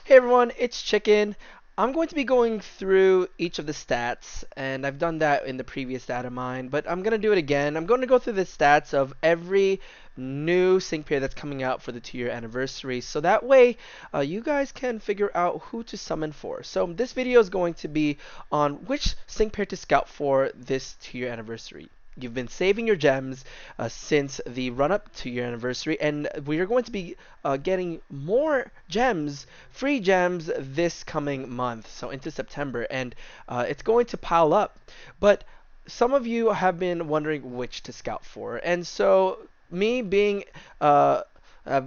Hey everyone, it's Chicken. I'm going to be going through each of the stats, and I've done that in the previous data mine, but I'm going to do it again. I'm going to go through the stats of every new sync pair that's coming out for the 2-year anniversary, so that way you guys can figure out who to summon for. So this video is going to be on which sync pair to scout for this 2-year anniversary. You've been saving your gems since the run-up to your anniversary, and we are going to be getting more gems, free gems, this coming month, so into September, and it's going to pile up. But some of you have been wondering which to scout for, and so me being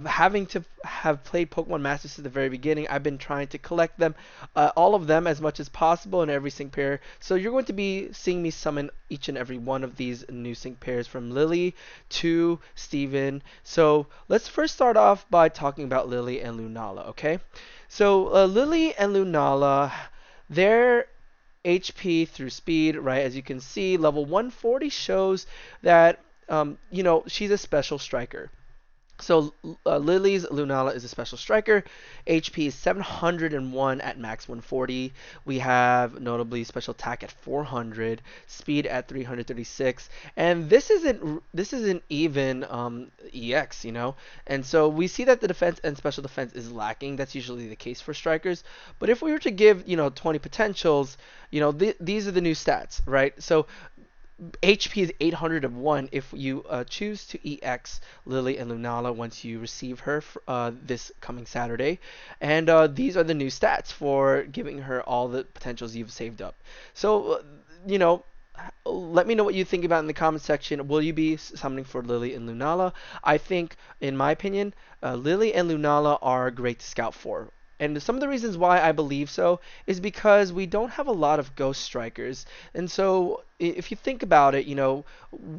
having to have played Pokemon Masters since the very beginning, I've been trying to collect them, all of them as much as possible in every sync pair. So you're going to be seeing me summon each and every one of these new sync pairs from Lillie to Steven. So let's first start off by talking about Lillie and Lunala, okay? So Lillie and Lunala, their HP through speed, right? As you can see, level 140 shows that she's a special striker. So Lily's Lunala is a special striker. HP is 701 at max 140. We have notably special attack at 400, speed at 336, and this isn't even EX, And so we see that the defense and special defense is lacking. That's usually the case for strikers. But if we were to give 20 potentials, these are the new stats, right? So HP is 801 if you choose to EX Lillie and Lunala once you receive her this coming Saturday. And these are the new stats for giving her all the potentials you've saved up. So, let me know what you think about in the comment section. Will you be summoning for Lillie and Lunala? I think, in my opinion, Lillie and Lunala are great to scout for. And some of the reasons why I believe so is because we don't have a lot of ghost strikers. And so if you think about it,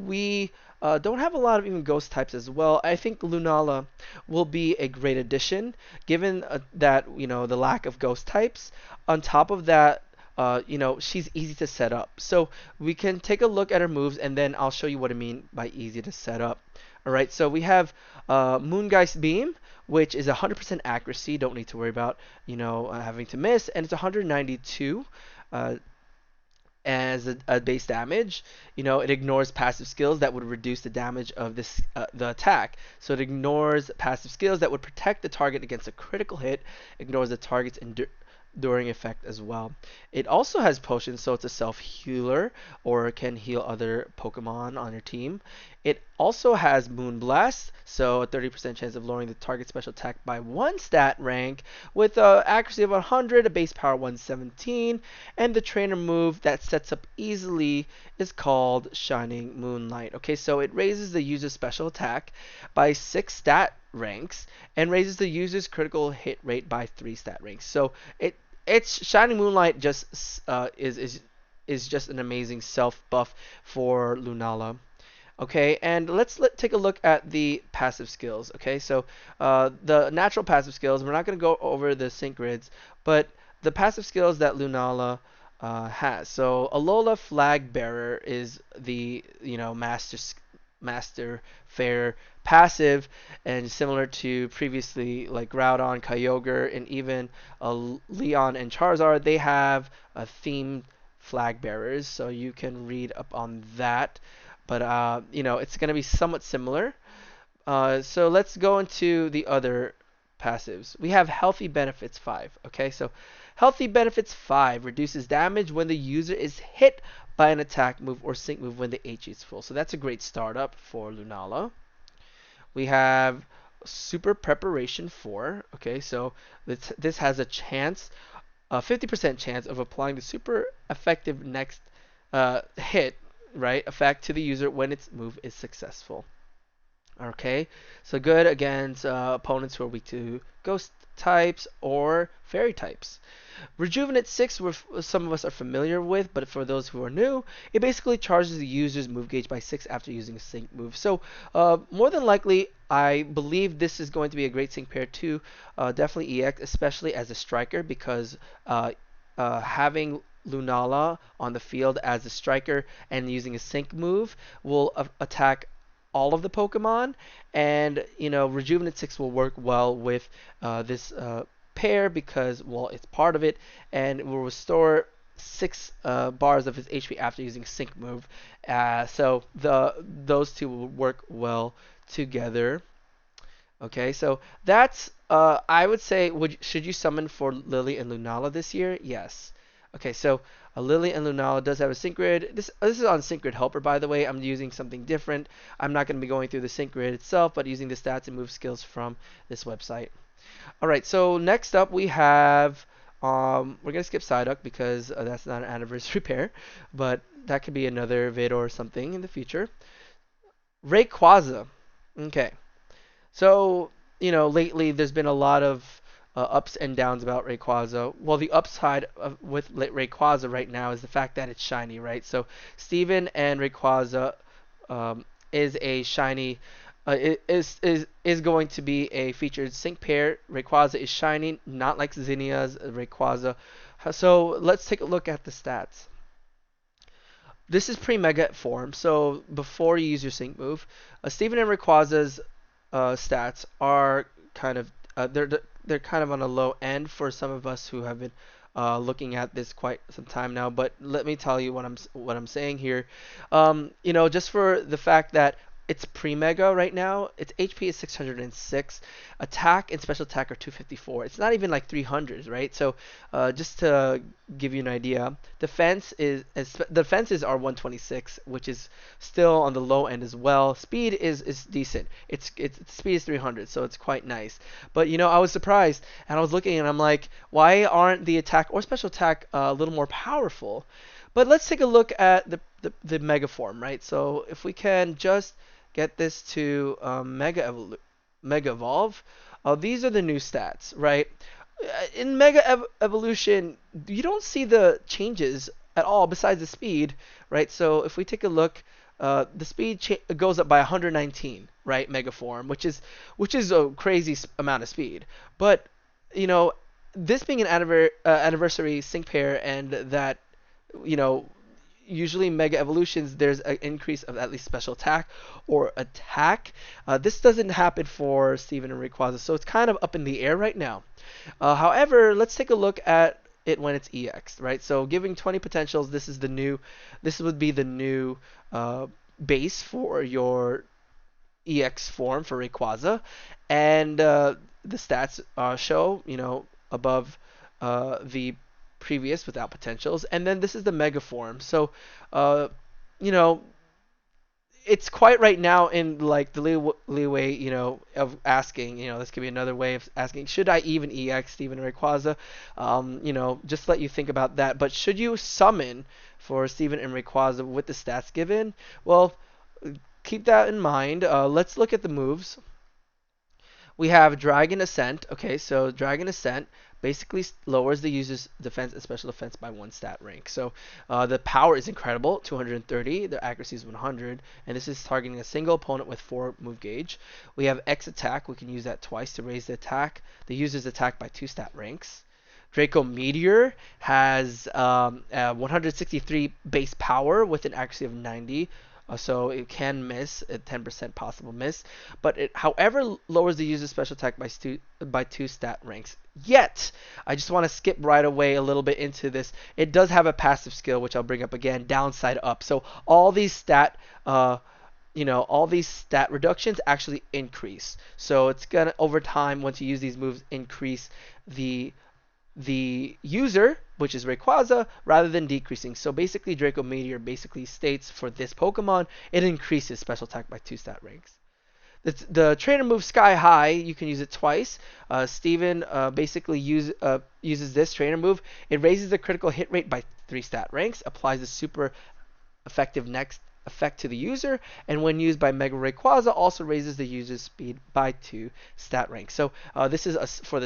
we don't have a lot of even ghost types as well. I think Lunala will be a great addition given that, the lack of ghost types. On top of that, she's easy to set up. So we can take a look at her moves and then I'll show you what I mean by easy to set up. Alright, so we have Moongeist Beam, which is 100% accuracy. Don't need to worry about, having to miss. And it's 192 as a base damage. It ignores passive skills that would reduce the damage of the attack. So it ignores passive skills that would protect the target against a critical hit, ignores the target's enduring effect as well. It also has potions, so it's a self-healer or can heal other Pokemon on your team. It also has Moonblast, so a 30% chance of lowering the target special attack by 1 stat rank with accuracy of 100, a base power 117, and the trainer move that sets up easily is called Shining Moonlight. Okay, so it raises the user's special attack by 6 stat ranks and raises the user's critical hit rate by 3 stat ranks. So it's Shining Moonlight just is just an amazing self buff for Lunala. Okay, and let's take a look at the passive skills. Okay, so the natural passive skills, we're not going to go over the sync grids, but the passive skills that Lunala has. So Alola Flag Bearer is the master fair passive, and similar to previously like Groudon, Kyogre, and even Leon and Charizard, they have a themed flag bearers, so you can read up on that. But it's going to be somewhat similar. So let's go into the other passives. We have Healthy Benefits 5. Okay, so Healthy Benefits 5 reduces damage when the user is hit by an attack move or sync move when the HE is full. So that's a great startup for Lunala. We have Super Preparation 4. Okay, so this has a chance, a 50% chance of applying the super effective next hit, right, effect to the user when its move is successful. Okay, so good against opponents who are weak to ghost types or fairy types. Rejuvenate 6, some of us are familiar with, but for those who are new, it basically charges the user's move gauge by 6 after using a sync move. So more than likely, I believe this is going to be a great sync pair too. Definitely EX, especially as a striker, because having Lunala on the field as a striker and using a sync move will attack all of the Pokemon, and Rejuvenate 6 will work well with this pair because, well, it's part of it, and it will restore 6 bars of his HP after using Sync move. So those two will work well together. Okay, so that's I would say should you summon for Lillie and Lunala this year? Yes. Okay, so Lillie and Lunala does have a sync grid. This is on sync grid helper, by the way. I'm using something different. I'm not going to be going through the sync grid itself, but using the stats and move skills from this website. All right, so next up we have we're gonna skip Psyduck because that's not an anniversary pair, but that could be another vid or something in the future. Rayquaza. Okay. So, lately there's been a lot of ups and downs about Rayquaza. Well, the upside with Rayquaza right now is the fact that it's shiny, right? So, Steven and Rayquaza is a shiny, is going to be a featured sync pair. Rayquaza is shiny, not like Zinnia's Rayquaza. So, let's take a look at the stats. This is pre-mega form, so before you use your sync move, Steven and Rayquaza's stats are kind of they're kind of on a low end for some of us who have been looking at this quite some time now. But let me tell you what I'm saying here. Just for the fact that it's pre-mega right now, its HP is 606, attack and special attack are 254. It's not even like 300s, right? So just to give you an idea, defenses are 126, which is still on the low end as well. Speed is decent. Its speed is 300, so it's quite nice. But I was surprised, and I was looking, and I'm like, why aren't the attack or special attack a little more powerful? But let's take a look at the mega form, right? So if we can just get this to Mega Evolve, these are the new stats, right? In Evolution, you don't see the changes at all besides the speed, right? So if we take a look, the speed goes up by 119, right? Mega form, which is a crazy amount of speed. But this being an anniversary sync pair, and that you know usually mega evolutions there's an increase of at least special attack or attack. This doesn't happen for Steven and Rayquaza, so it's kind of up in the air right now. However, let's take a look at it when it's EX, right? So giving 20 potentials, this would be the new base for your EX form for Rayquaza, and the stats show, above the previous without potentials, and then this is the mega form. So, you know, it's quite right now in like the leeway, of asking, this could be another way of asking, should I even EX Steven Rayquaza? Just let you think about that. But should you summon for Steven and Rayquaza with the stats given? Well, keep that in mind. Let's look at the moves. We have Dragon Ascent. Okay, so Dragon Ascent basically lowers the user's defense and special defense by 1 stat rank. So the power is incredible, 230. The accuracy is 100, and this is targeting a single opponent with 4 move gauge. We have X Attack. We can use that twice to raise the user's attack by 2 stat ranks. Draco Meteor has 163 base power with an accuracy of 90. So it can miss a 10% possible miss, but it however lowers the user's special attack by 2 stat ranks. Yet, I just want to skip right away a little bit into this. It does have a passive skill, which I'll bring up again, downside up. So all these stat reductions actually increase. So it's gonna over time, once you use these moves, increase the user, which is Rayquaza, rather than decreasing. So basically, Draco Meteor basically states for this Pokemon, it increases special attack by 2 stat ranks. The trainer move Sky High, you can use it twice. Steven basically uses this trainer move. It raises the critical hit rate by 3 stat ranks, applies the super effective next effect to the user, and when used by Mega Rayquaza, also raises the user's speed by 2 stat ranks. So this is for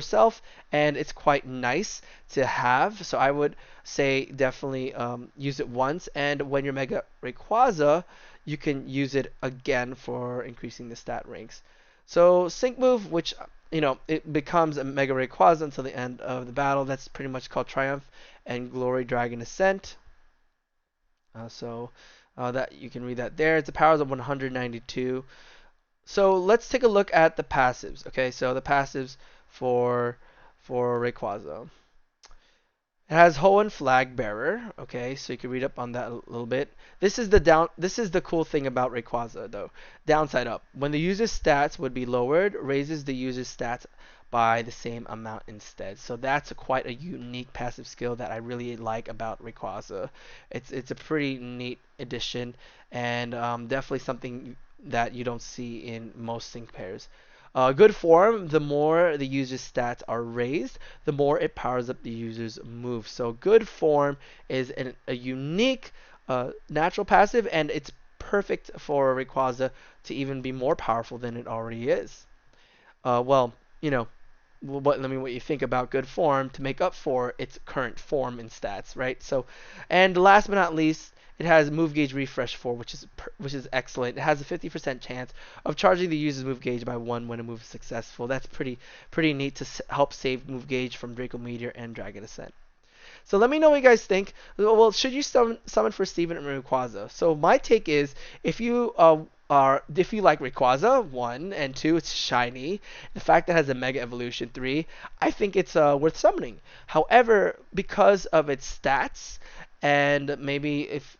self, and it's quite nice to have. So I would say definitely use it once, and when you're Mega Rayquaza, you can use it again for increasing the stat ranks. So Sync Move, which it becomes a Mega Rayquaza until the end of the battle. That's pretty much called Triumph and Glory Dragon Ascent. That you can read that there. It's a powers of 192. So let's take a look at the passives. Okay, so the passives for for Rayquaza. It has Hoenn Flag Bearer. Okay, so you can read up on that a little bit. This is the down. This is the cool thing about Rayquaza, though. Downside up. When the user's stats would be lowered, raises the user's stats by the same amount instead. So that's quite a unique passive skill that I really like about Rayquaza. It's a pretty neat addition, and definitely something that you don't see in most sync pairs. Good form, the more the user's stats are raised, the more it powers up the user's move. So good form is a unique natural passive, and it's perfect for Rayquaza to even be more powerful than it already is. Well, you know, what you think about good form to make up for its current form and stats, right? So, and last but not least, it has move gauge refresh 4, which is excellent. It has a 50% chance of charging the user's move gauge by 1 when a move is successful. That's pretty neat to help save move gauge from Draco Meteor and Dragon Ascent. So let me know what you guys think. Well, should you summon for Steven and Rayquaza? So my take is, if you like Rayquaza, 1, and 2, it's shiny. The fact that it has a Mega Evolution, 3, I think it's worth summoning. However, because of its stats, and maybe if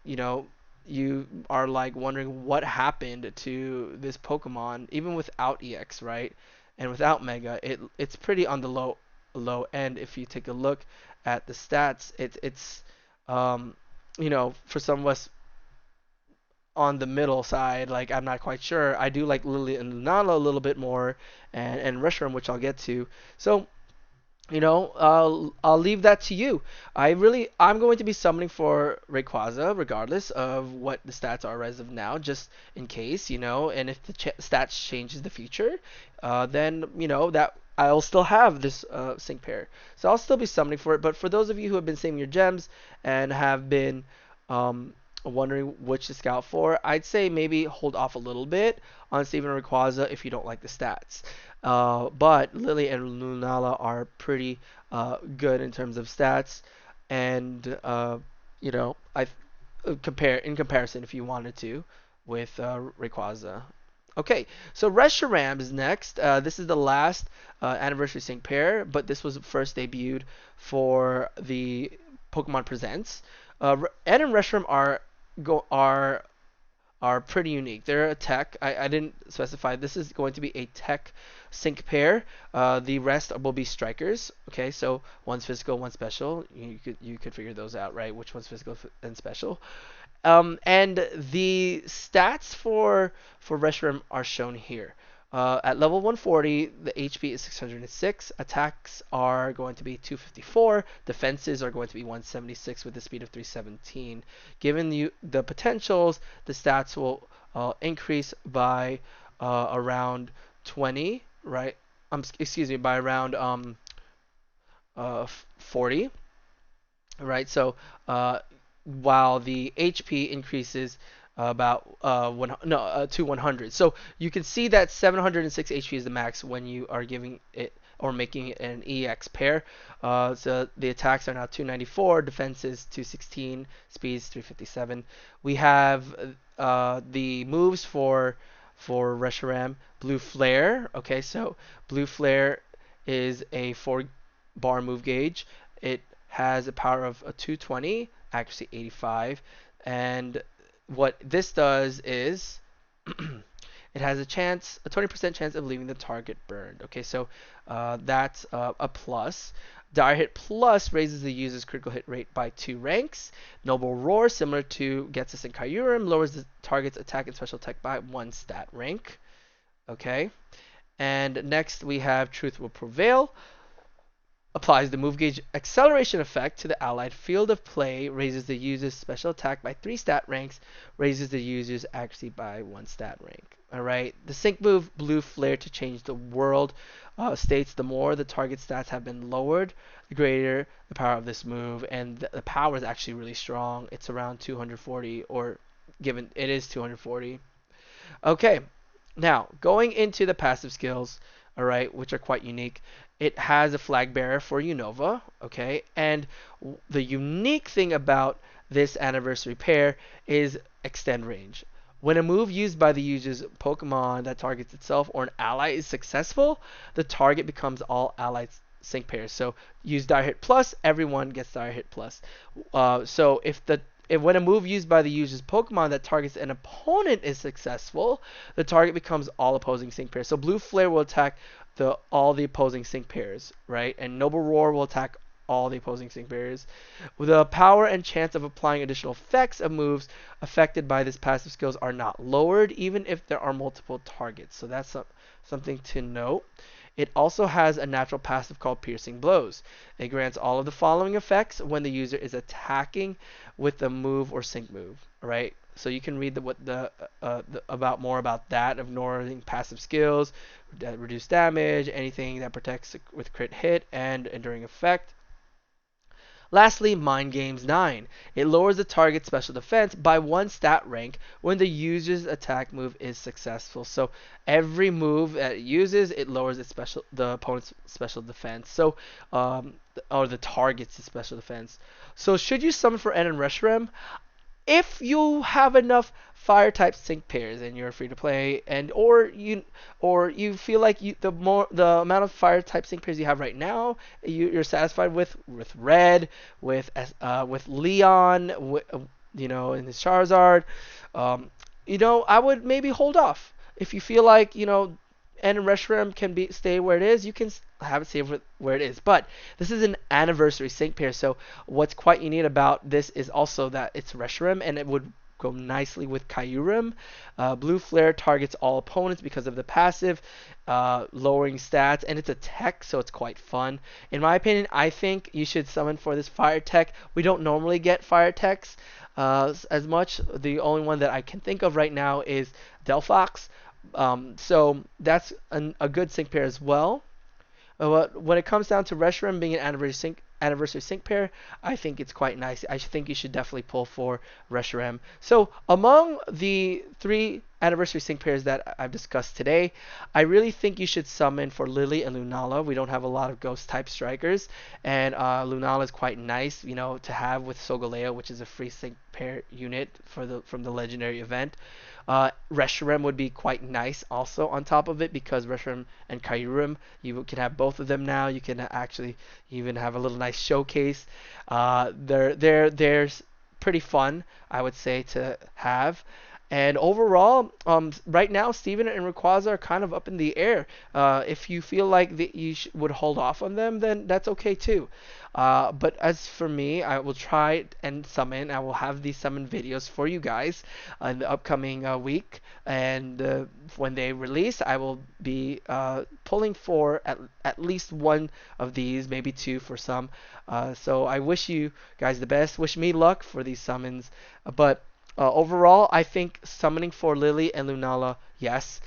you are like wondering what happened to this Pokemon, even without EX, right, and without Mega, it's pretty on the low end. If you take a look at the stats, it's for some of us on the middle side, like I'm not quite sure. I do like Lillie and Lunala a little bit more, and Reshiram, which I'll get to. So I'll leave that to you. I'm going to be summoning for Rayquaza regardless of what the stats are as of now, just in case, and if the stats changes in the future, then that I'll still have this sync pair. So I'll still be summoning for it. But for those of you who have been saving your gems and have been wondering which to scout for, I'd say maybe hold off a little bit on saving Rayquaza if you don't like the stats. But Lillie and Lunala are pretty good in terms of stats, and I compare in comparison if you wanted to with Rayquaza. Okay, so Reshiram is next. This is the last anniversary sync pair, but this was first debuted for the Pokemon Presents. Ed and Reshiram are pretty unique. They're a tech. I didn't specify. This is going to be a tech sync pair. The rest will be strikers. Okay, so one's physical, one's special. You could figure those out, right? Which one's physical and special. And the stats for Reshiram are shown here. At level 140, the HP is 606. Attacks are going to be 254. Defenses are going to be 176 with the speed of 317. Given the potentials, the stats will increase by around 20, right? Excuse me, by around 40, right? So while the HP increases about 100. So you can see that 706 HP is the max when you are giving it or making it an EX pair. So the attacks are now 294, defenses 216, speeds 357. We have the moves for Reshiram. Blue Flare. Okay, so Blue Flare is a 4-bar move gauge. It has a power of a 220, accuracy 85, and what this does is it has a 20% chance of leaving the target burned. Okay, so that's a plus. Dire Hit Plus raises the user's critical hit rate by 2 ranks. Noble Roar, similar to Ghetsis and Kyurem, lowers the target's attack and special attack by 1 stat rank. Okay, and next we have Truth Will Prevail. Applies the move gauge acceleration effect to the allied field of play, raises the user's special attack by 3 stat ranks, raises the user's accuracy by 1 stat rank. Alright, the sync move Blue Flare to change the world states the more the target stats have been lowered, the greater the power of this move, and the power is actually really strong. It's around 240, or given it is 240. Okay, now going into the passive skills, alright, which are quite unique. It has a flag bearer for Unova, okay, and the unique thing about this anniversary pair is extend range. When a move used by the user's Pokemon that targets itself or an ally is successful, the target becomes all allies sync pairs. So use Dire Hit Plus, everyone gets Dire Hit Plus. So if when a move used by the user's Pokemon that targets an opponent is successful, the target becomes all opposing sync pairs. So Blue Flare will attack all the opposing sync pairs, right? And Noble Roar will attack all the opposing sync pairs. The power and chance of applying additional effects of moves affected by this passive skills are not lowered, even if there are multiple targets. So that's something to note. It also has a natural passive called Piercing Blows. It grants all of the following effects when the user is attacking with a move or sync move. Right? So you can read about more about that, ignoring passive skills, reduce damage, anything that protects with crit hit and enduring effect. Lastly, Mind Games 9. It lowers the target's special defense by 1 stat rank when the user's attack move is successful. So every move that it uses, it lowers the opponent's special defense. So or the target's special defense. So should you summon for N and Reshiram? If you have enough fire type sync pairs and you're free to play, and or you feel like the amount of fire type sync pairs you have right now, you're satisfied with Red, with Leon, in his Charizard, I would maybe hold off. If you feel like and Reshiram can stay where it is, you can have it stay where it is. But this is an anniversary sync pair, so what's quite unique about this is also that it's Reshiram, and it would go nicely with Kyurem. Blue Flare targets all opponents because of the passive, lowering stats, and it's a tech, so it's quite fun. In my opinion, I think you should summon for this fire tech. We don't normally get fire techs as much. The only one that I can think of right now is Delphox. So that's a good sync pair as well. When it comes down to Reshiram being an anniversary sync pair, I think it's quite nice. I think you should definitely pull for Reshiram. So among the 3 anniversary sync pairs that I've discussed today, I really think you should summon for Lillie and Lunala. We don't have a lot of ghost type strikers, and Lunala is quite nice, to have with Solgaleo, which is a free sync pair unit from the legendary event. Reshiram would be quite nice also on top of it, because Reshiram and Kyurem, you can have both of them now. You can actually even have a little nice showcase. They're pretty fun, I would say, to have. And overall, right now, Steven and Rayquaza are kind of up in the air. If you feel like you would hold off on them, then that's okay too. But as for me, I will try and summon. I will have these summon videos for you guys in the upcoming week. And when they release, I will be pulling for at least one of these, maybe 2 for some. So I wish you guys the best. Wish me luck for these summons. But overall, I think summoning for Lillie and Lunala, yes.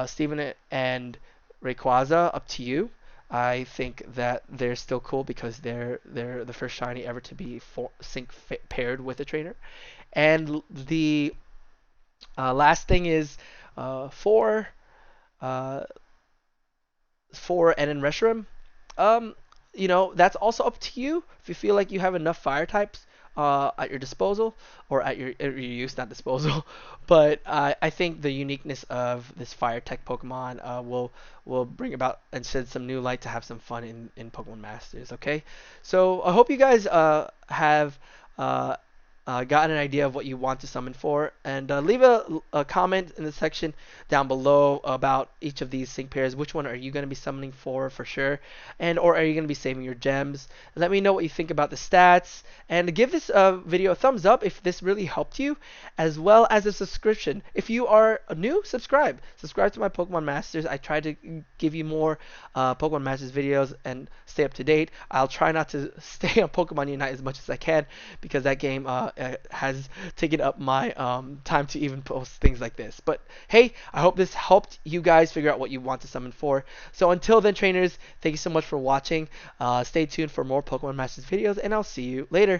Steven and Rayquaza, up to you. I think that they're still cool because they're the first shiny ever to be sync paired with a trainer. And the last thing is for N and Reshiram. That's also up to you. If you feel like you have enough fire types at your disposal, or at your use, not disposal. But I think the uniqueness of this fire tech Pokemon will bring about and shed some new light to have some fun in Pokemon Masters. Okay, so I hope you guys have gotten an idea of what you want to summon for, and leave a comment in the section down below about each of these sync pairs. Which one are you going to be summoning for sure, or are you going to be saving your gems? Let me know what you think about the stats, and give this video a thumbs up if this really helped you, as well as a subscription. If you are new, subscribe to my Pokemon Masters. I try to give you more Pokemon Masters videos and stay up to date. I'll try not to stay on Pokemon Unite as much as I can, because that game has taken up my time to even post things like this. But hey, I hope this helped you guys figure out what you want to summon for. So until then, trainers, thank you so much for watching. Stay tuned for more Pokemon Masters videos, and I'll see you later.